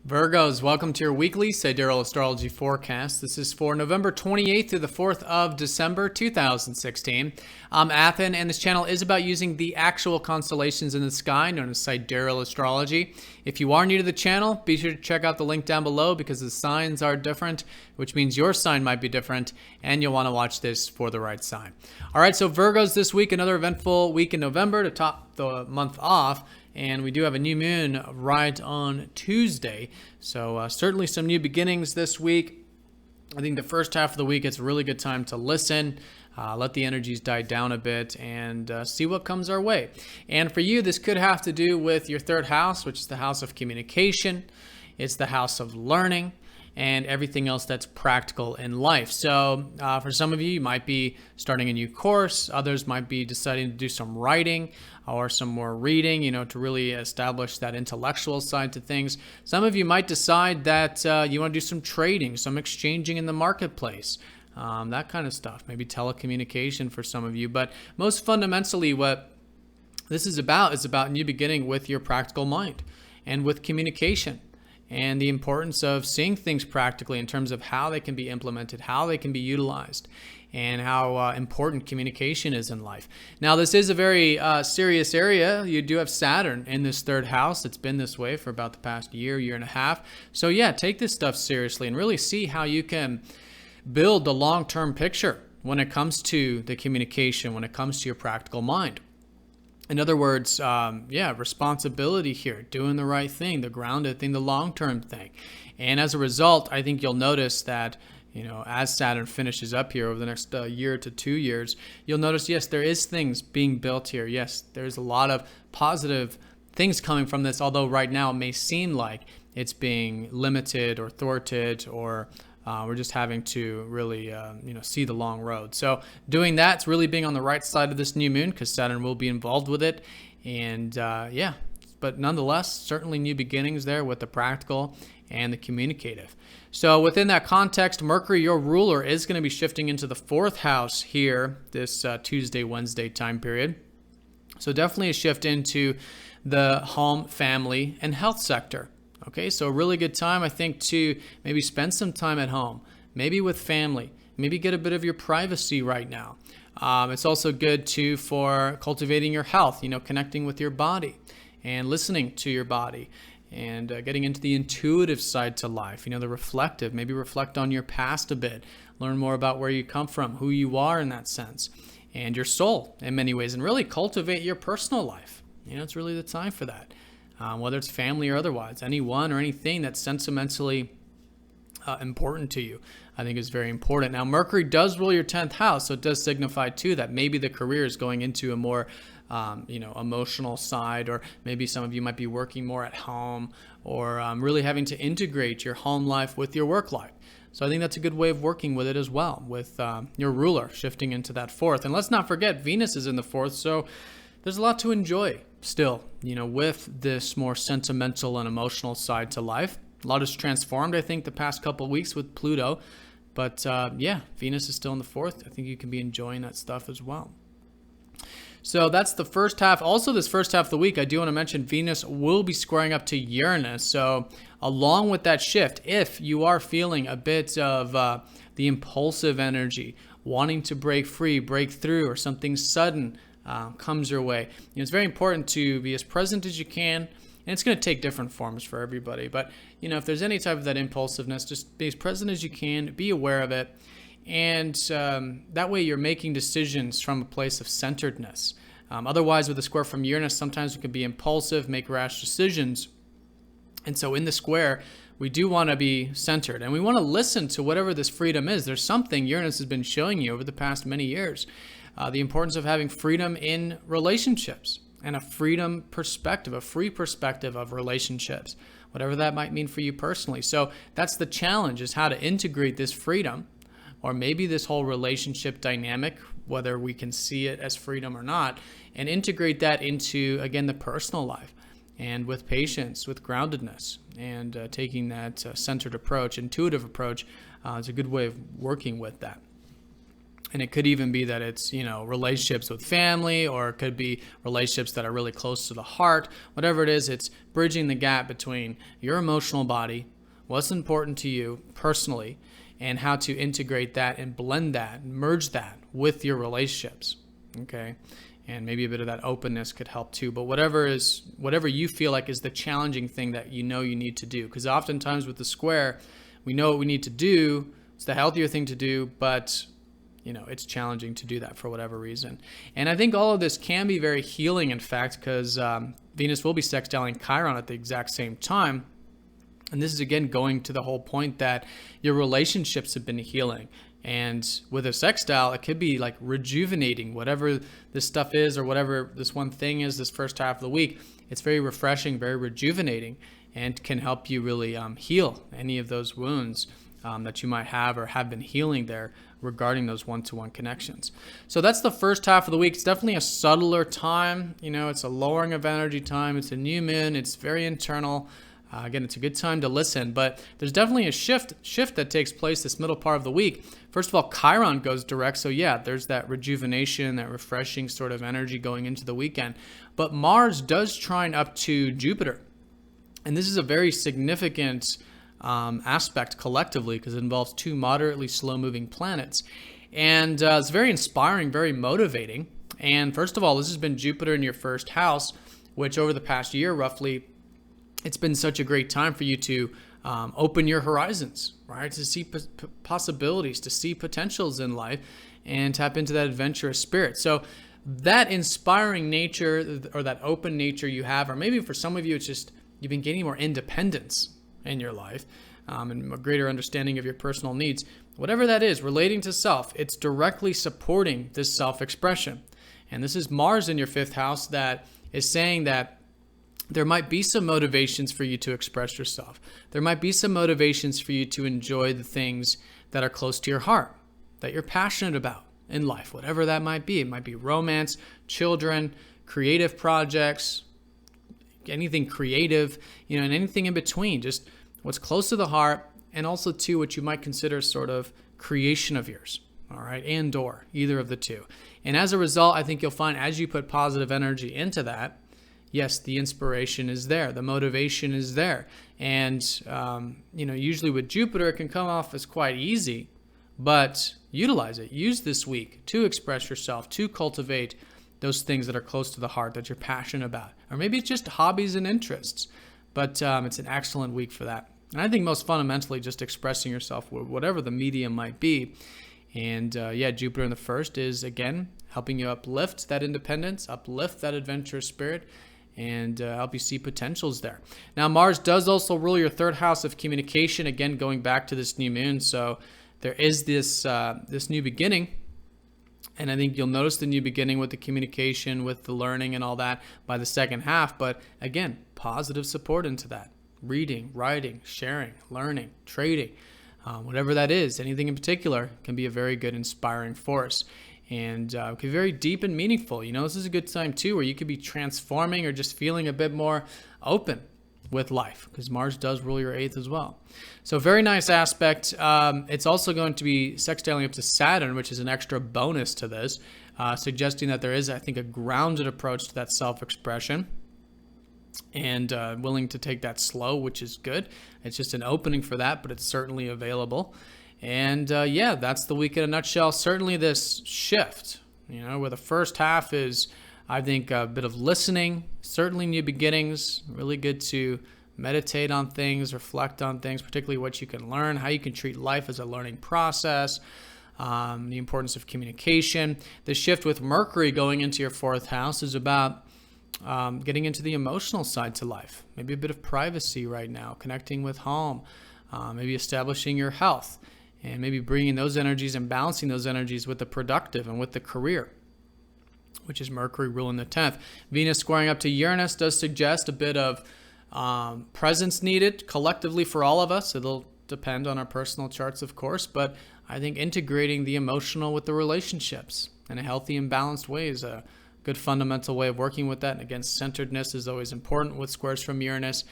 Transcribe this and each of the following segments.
Virgos, welcome to your weekly Sidereal Astrology forecast. This is for November 28th to the 4th of December 2016. I'm Athen, and this channel is about using the actual constellations in the sky, known as Sidereal Astrology. If you are new to the channel, be sure to check out the link down below because the signs are different, which means your sign might be different, and you'll want to watch this for the right sign. All right, so Virgos this week, another eventful week in November to top the month off. And we do have a new moon right on Tuesday. So certainly some new beginnings this week. I think the first half of the week, it's a really good time to listen, let the energies die down a bit, and see what comes our way. And for you, this could have to do with your third house, which is the house of communication. It's the house of learning and everything else that's practical in life. So for some of you, you might be starting a new course. Others might be deciding to do some writing or some more reading, to really establish that intellectual side to things. Some of you might decide that you want to do some trading, some exchanging in the marketplace, that kind of stuff. Maybe telecommunication for some of you. But most fundamentally, what this is about new beginning with your practical mind and with communication, and the importance of seeing things practically in terms of how they can be implemented, how they can be utilized, and how important communication is in life. Now, this is a very serious area. You do have Saturn in this third house. It's been this way for about the past year and a half. So yeah, take this stuff seriously and really see how you can build the long-term picture when it comes to the communication, when it comes to your practical mind. In other words, responsibility here, doing the right thing, the grounded thing, the long-term thing. And as a result, I think you'll notice that, as Saturn finishes up here over the next year to 2 years, you'll notice, yes, there is things being built here. Yes, there's a lot of positive things coming from this, although right now it may seem like it's being limited or thwarted, or we're just having to really, see the long road. So doing that's really being on the right side of this new moon, because Saturn will be involved with it. And but nonetheless, certainly new beginnings there with the practical and the communicative. So within that context, Mercury, your ruler, is going to be shifting into the fourth house here this Tuesday, Wednesday time period. So definitely a shift into the home, family, and health sector. Okay, so a really good time, I think, to maybe spend some time at home, maybe with family, maybe get a bit of your privacy right now. It's also good too for cultivating your health, connecting with your body and listening to your body, and getting into the intuitive side to life, the reflective. Maybe reflect on your past a bit, learn more about where you come from, who you are in that sense, and your soul in many ways, and really cultivate your personal life. It's really the time for that. Whether it's family or otherwise, anyone or anything that's sentimentally important to you, I think is very important. Now, Mercury does rule your 10th house, so it does signify too that maybe the career is going into a more emotional side, or maybe some of you might be working more at home, or really having to integrate your home life with your work life. So I think that's a good way of working with it as well, with your ruler shifting into that fourth. And let's not forget, Venus is in the fourth, so there's a lot to enjoy still, with this more sentimental and emotional side to life. A lot has transformed, I think, the past couple of weeks with Pluto. But Venus is still in the fourth. I think you can be enjoying that stuff as well. So that's the first half. Also, this first half of the week, I do want to mention Venus will be squaring up to Uranus. So along with that shift, if you are feeling a bit of the impulsive energy, wanting to break free, break through, or something sudden comes your way, it's very important to be as present as you can. And it's going to take different forms for everybody. But, if there's any type of that impulsiveness, just be as present as you can, be aware of it. And that way you're making decisions from a place of centeredness. Otherwise, with a square from Uranus, sometimes we can be impulsive, make rash decisions. And so in the square, we do want to be centered. And we want to listen to whatever this freedom is. There's something Uranus has been showing you over the past many years. The importance of having freedom in relationships, and a freedom perspective, a free perspective of relationships, whatever that might mean for you personally. So that's the challenge, is how to integrate this freedom, or maybe this whole relationship dynamic, whether we can see it as freedom or not, and integrate that into, again, the personal life, and with patience, with groundedness, and taking that centered approach, intuitive approach, is a good way of working with that. And it could even be that it's, relationships with family, or it could be relationships that are really close to the heart. Whatever it is, it's bridging the gap between your emotional body, what's important to you personally, and how to integrate that and blend that, merge that with your relationships. Okay. And maybe a bit of that openness could help too. But whatever you feel like is the challenging thing that you need to do. Because oftentimes with the square, we know what we need to do. It's the healthier thing to do, but it's challenging to do that for whatever reason. And I think all of this can be very healing, in fact, because Venus will be sextiling Chiron at the exact same time. And this is, again, going to the whole point that your relationships have been healing. And with a sextile, it could be like rejuvenating whatever this stuff is, or whatever this one thing is this first half of the week. It's very refreshing, very rejuvenating, and can help you really heal any of those wounds that you might have or have been healing there regarding those one-to-one connections. So that's the first half of the week. It's definitely a subtler time. It's a lowering of energy time. It's a new moon. It's very internal. Again, it's a good time to listen, but there's definitely a shift that takes place this middle part of the week. First of all, Chiron goes direct. So yeah, there's that rejuvenation, that refreshing sort of energy going into the weekend. But Mars does trine up to Jupiter. And this is a very significant aspect collectively, because it involves two moderately slow-moving planets. And it's very inspiring, very motivating. And first of all, this has been Jupiter in your first house, which over the past year, roughly, it's been such a great time for you to open your horizons, right? To see possibilities, to see potentials in life, and tap into that adventurous spirit. So that inspiring nature, or that open nature you have, or maybe for some of you, it's just you've been gaining more independence in your life, and a greater understanding of your personal needs. Whatever that is, relating to self, it's directly supporting this self-expression. And this is Mars in your fifth house that is saying that there might be some motivations for you to express yourself. There might be some motivations for you to enjoy the things that are close to your heart, that you're passionate about in life, whatever that might be. It might be romance, children, creative projects, anything creative, and anything in between, just what's close to the heart, and also too what you might consider sort of creation of yours, all right, and or either of the two. And as a result, I think you'll find as you put positive energy into that, yes, the inspiration is there, the motivation is there. And, usually with Jupiter, it can come off as quite easy, but utilize it. Use this week to express yourself, to cultivate those things that are close to the heart that you're passionate about. Or maybe it's just hobbies and interests, but it's an excellent week for that. And I think most fundamentally, just expressing yourself, whatever the medium might be. And Jupiter in the first is, again, helping you uplift that independence, uplift that adventurous spirit, and help you see potentials there. Now, Mars does also rule your third house of communication, again, going back to this new moon. So there is this new beginning. And I think you'll notice the new beginning with the communication, with the learning and all that by the second half. But again, positive support into that. Reading, writing, sharing, learning, trading, whatever that is, anything in particular can be a very good inspiring force. And it can be very deep and meaningful. This is a good time too where you could be transforming or just feeling a bit more open with life, because Mars does rule your eighth as well. So very nice aspect. It's also going to be sextiling up to Saturn, which is an extra bonus to this, suggesting that there is, I think, a grounded approach to that self-expression, and willing to take that slow, which is good. It's just an opening for that, but it's certainly available. And that's the week in a nutshell. Certainly this shift, where the first half is, I think, a bit of listening, certainly new beginnings, really good to meditate on things, reflect on things, particularly what you can learn, how you can treat life as a learning process, the importance of communication. The shift with Mercury going into your fourth house is about getting into the emotional side to life, maybe a bit of privacy right now, connecting with home, maybe establishing your health, and maybe bringing those energies and balancing those energies with the productive and with the career, which is Mercury ruling the 10th. Venus squaring up to Uranus does suggest a bit of presence needed collectively for all of us. It'll depend on our personal charts, of course, but I think integrating the emotional with the relationships in a healthy and balanced way is a good fundamental way of working with that. And again, centeredness is always important with squares from Uranus.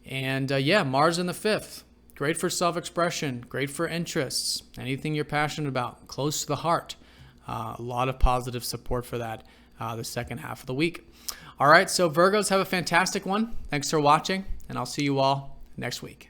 And Mars in the fifth. Great for self-expression, great for interests, anything you're passionate about, close to the heart. A lot of positive support for that the second half of the week. All right, so Virgos, have a fantastic one. Thanks for watching, and I'll see you all next week.